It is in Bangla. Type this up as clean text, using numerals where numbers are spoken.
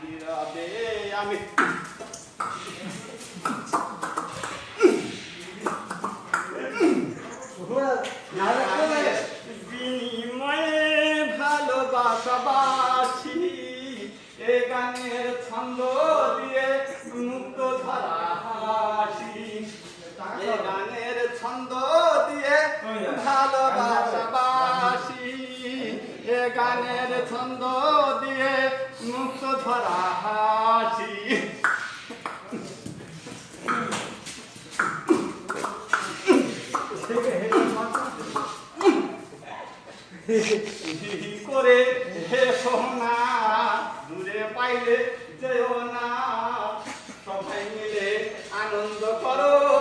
নীরবে আমি বিনিময়ে ভালোবাসাবাসি এ গানের ছন্দ দিয়ে মুক্ত ধরা হাসি এ গানের ছন্দ দিয়ে ভালোবাসাবাসি এ গানের ছন্দ দিয়ে মুক্ত ধরা হাসি করে হে সোনা দূরে পাইলে যেও না সবাই মিলে আনন্দ করো